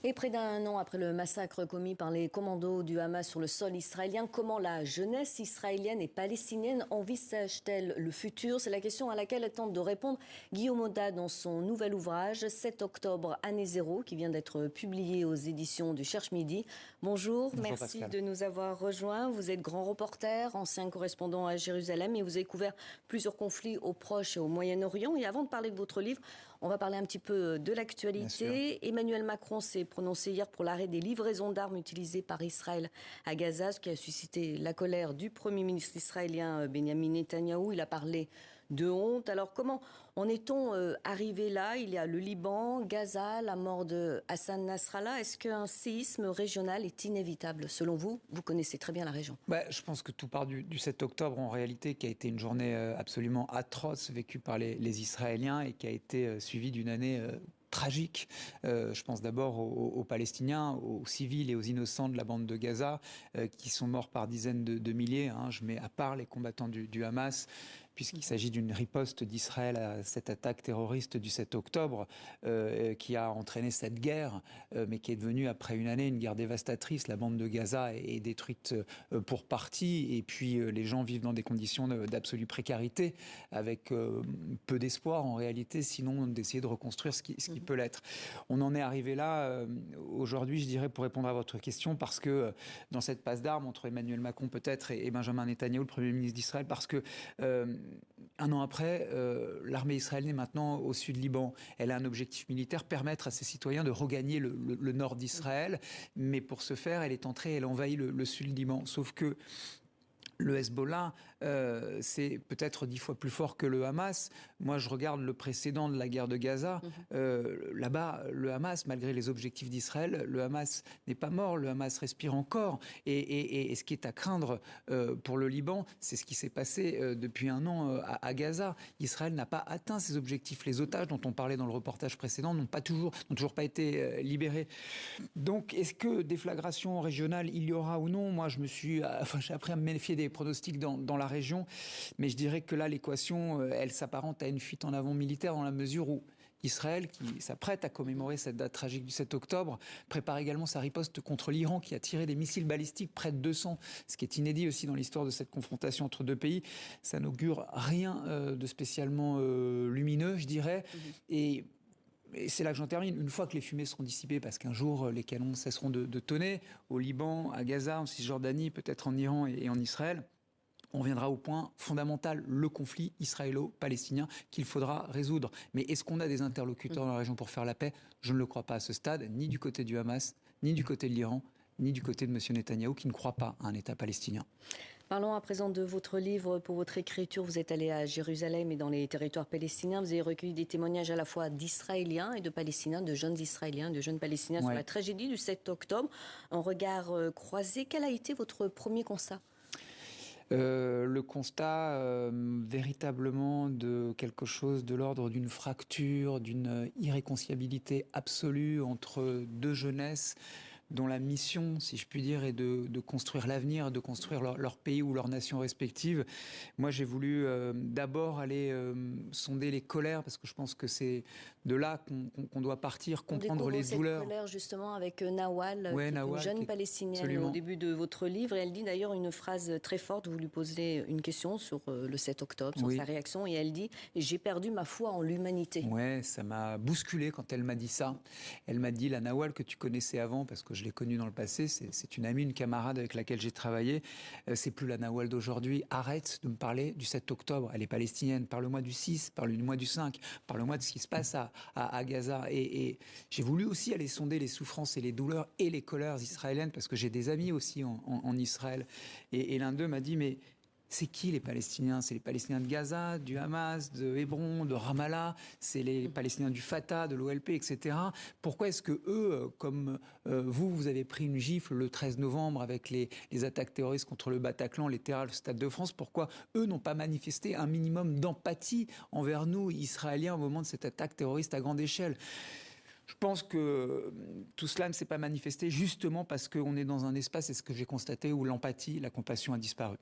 Et près d'un an après le massacre commis par les commandos du Hamas sur le sol israélien, comment la jeunesse israélienne et palestinienne envisage-t-elle le futur? C'est la question à laquelle tente de répondre Guillaume Audat dans son nouvel ouvrage 7 octobre, année zéro, qui vient d'être publié aux éditions du Cherche Midi. Bonjour, Bonjour merci Pascal. de nous avoir rejoints. Vous êtes grand reporter, ancien correspondant à Jérusalem et vous avez couvert plusieurs conflits au Proche et au Moyen-Orient. Et avant de parler de votre livre, on va parler un petit peu de l'actualité. Emmanuel Macron s'est prononcé hier pour l'arrêt des livraisons d'armes utilisées par Israël à Gaza, ce qui a suscité la colère du Premier ministre israélien Benjamin Netanyahou. Il a parlé de honte. Alors comment en est-on arrivé là? Il y a le Liban, Gaza, la mort de Hassan Nasrallah. Est-ce qu'un séisme régional est inévitable selon vous? Vous connaissez très bien la région. Je pense que tout part du 7 octobre en réalité, qui a été une journée absolument atroce vécue par les Israéliens et qui a été suivie d'une année tragique. Je pense d'abord aux Palestiniens, aux civils et aux innocents de la bande de Gaza qui sont morts par dizaines de milliers. Je mets à part les combattants du Hamas, puisqu'il s'agit d'une riposte d'Israël à cette attaque terroriste du 7 octobre qui a entraîné cette guerre, mais qui est devenue après une année une guerre dévastatrice. La bande de Gaza est détruite pour partie, et puis les gens vivent dans des conditions d'absolue précarité, avec peu d'espoir en réalité, sinon d'essayer de reconstruire ce qui peut l'être. On en est arrivé là aujourd'hui, je dirais, pour répondre à votre question, parce que dans cette passe d'armes entre Emmanuel Macron peut-être et Benjamin Netanyahou, le Premier ministre d'Israël, parce que un an après, l'armée israélienne est maintenant au sud Liban. Elle a un objectif militaire, permettre à ses citoyens de regagner le nord d'Israël, mais pour ce faire, elle est entrée, elle envahit le sud Liban. Sauf que le Hezbollah, c'est peut-être 10 fois plus fort que le Hamas. Moi, je regarde le précédent de la guerre de Gaza. Là-bas, le Hamas, malgré les objectifs d'Israël, le Hamas n'est pas mort, le Hamas respire encore. Et ce qui est à craindre pour le Liban, c'est ce qui s'est passé depuis un an à Gaza. Israël n'a pas atteint ses objectifs. Les otages dont on parlait dans le reportage précédent n'ont toujours pas été libérés. Donc, est-ce que déflagration régionale, il y aura ou non? Moi, j'ai appris à me méfier des pronostics dans la région, mais je dirais que là, l'équation, elle s'apparente à une fuite en avant militaire, dans la mesure où Israël, qui s'apprête à commémorer cette date tragique du 7 octobre, prépare également sa riposte contre l'Iran, qui a tiré des missiles balistiques, près de 200, ce qui est inédit aussi dans l'histoire de cette confrontation entre deux pays. Ça n'augure rien de spécialement lumineux, je dirais. Et c'est là que j'en termine. Une fois que les fumées seront dissipées, parce qu'un jour les canons cesseront de tonner, au Liban, à Gaza, en Cisjordanie, peut-être en Iran et en Israël, on viendra au point fondamental, le conflit israélo-palestinien qu'il faudra résoudre. Mais est-ce qu'on a des interlocuteurs dans la région pour faire la paix? Je ne le crois pas à ce stade, ni du côté du Hamas, ni du côté de l'Iran, ni du côté de M. Netanyahou, qui ne croit pas à un État palestinien. Parlons à présent de votre livre. Pour votre écriture, vous êtes allé à Jérusalem et dans les territoires palestiniens. Vous avez recueilli des témoignages à la fois d'Israéliens et de Palestiniens, de jeunes Israéliens, de jeunes Palestiniens sur la tragédie du 7 octobre. Un regard croisé. Quel a été votre premier constat ? Le constat véritablement de quelque chose de l'ordre d'une fracture, d'une irréconciliabilité absolue entre deux jeunesses dont la mission, si je puis dire, est de construire l'avenir, de construire leur pays ou leur nation respective. Moi, j'ai voulu d'abord aller sonder les colères, parce que je pense que c'est de là qu'on doit partir, comprendre les douleurs. Cette colère, justement, avec Nawal, qui est une jeune Palestinienne absolument. Au début de votre livre. Et elle dit d'ailleurs une phrase très forte. Vous lui posez une question sur le 7 octobre, sur sa réaction. Et elle dit « J'ai perdu ma foi en l'humanité ». Ouais, ça m'a bousculé quand elle m'a dit ça. Elle m'a dit, la Nawal que tu connaissais avant, parce que je l'ai connue dans le passé, c'est une amie, une camarade avec laquelle j'ai travaillé, c'est plus la Nawal d'aujourd'hui. Arrête de me parler du 7 octobre, elle est palestinienne, parle-moi du 6, parle-moi du 5, parle-moi de ce qui se passe à Gaza. Et j'ai voulu aussi aller sonder les souffrances et les douleurs et les colères israéliennes, parce que j'ai des amis aussi en Israël. Et l'un d'eux m'a dit, mais c'est qui les Palestiniens? C'est les Palestiniens de Gaza, du Hamas, de Hébron, de Ramallah, c'est les Palestiniens du Fatah, de l'OLP, etc. Pourquoi est-ce que eux, comme vous avez pris une gifle le 13 novembre avec les attaques terroristes contre le Bataclan, les terrasses, le Stade de France, pourquoi eux n'ont pas manifesté un minimum d'empathie envers nous, Israéliens, au moment de cette attaque terroriste à grande échelle? Je pense que tout cela ne s'est pas manifesté justement parce qu'on est dans un espace, et ce que j'ai constaté, où l'empathie, la compassion a disparu.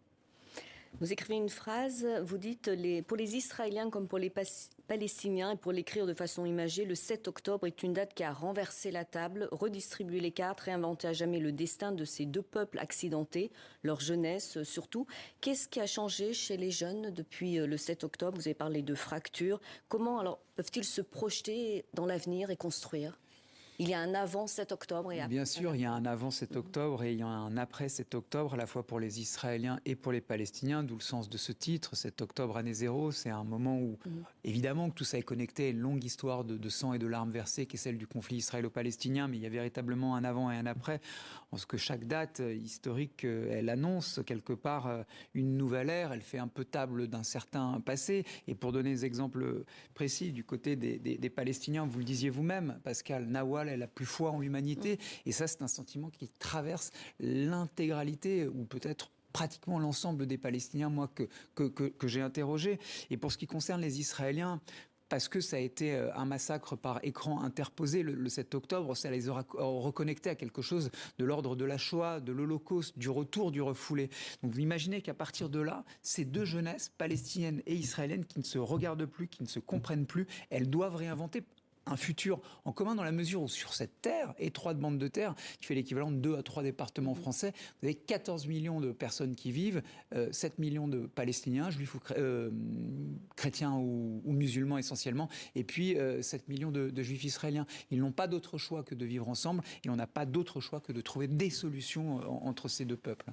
Vous écrivez une phrase, vous dites pour les Israéliens comme pour les palestiniens. Et pour l'écrire de façon imagée, le 7 octobre est une date qui a renversé la table, redistribué les cartes, réinventé à jamais le destin de ces deux peuples accidentés, leur jeunesse surtout. Qu'est-ce qui a changé chez les jeunes depuis le 7 octobre? Vous avez parlé de fractures. Comment alors peuvent-ils se projeter dans l'avenir et construire? Il y a un avant 7 octobre et après. Bien sûr, il y a un avant 7 octobre et il y a un après 7 octobre, à la fois pour les Israéliens et pour les Palestiniens, d'où le sens de ce titre, 7 octobre année zéro. C'est un moment où, évidemment, que tout ça est connecté à une longue histoire de sang et de larmes versées, qui est celle du conflit israélo-palestinien, mais il y a véritablement un avant et un après, en ce que chaque date historique, elle annonce quelque part une nouvelle ère, elle fait un peu table d'un certain passé. Et pour donner des exemples précis, du côté des Palestiniens, vous le disiez vous-même, Pascal, Nawal, elle a plus foi en l'humanité. Et ça, c'est un sentiment qui traverse l'intégralité, ou peut-être pratiquement l'ensemble des Palestiniens, moi, que j'ai interrogé. Et pour ce qui concerne les Israéliens, parce que ça a été un massacre par écran interposé le 7 octobre, ça les aura reconnectés à quelque chose de l'ordre de la Shoah, de l'Holocauste, du retour du refoulé. Donc vous imaginez qu'à partir de là, ces deux jeunesses, palestiniennes et israéliennes, qui ne se regardent plus, qui ne se comprennent plus, elles doivent réinventer un futur en commun, dans la mesure où sur cette terre, étroite bande de terre, qui fait l'équivalent de 2 à 3 départements français, vous avez 14 millions de personnes qui vivent, 7 millions de Palestiniens, juifs ou chrétiens ou musulmans essentiellement, et puis 7 millions de juifs israéliens. Ils n'ont pas d'autre choix que de vivre ensemble, et on n'a pas d'autre choix que de trouver des solutions entre ces deux peuples.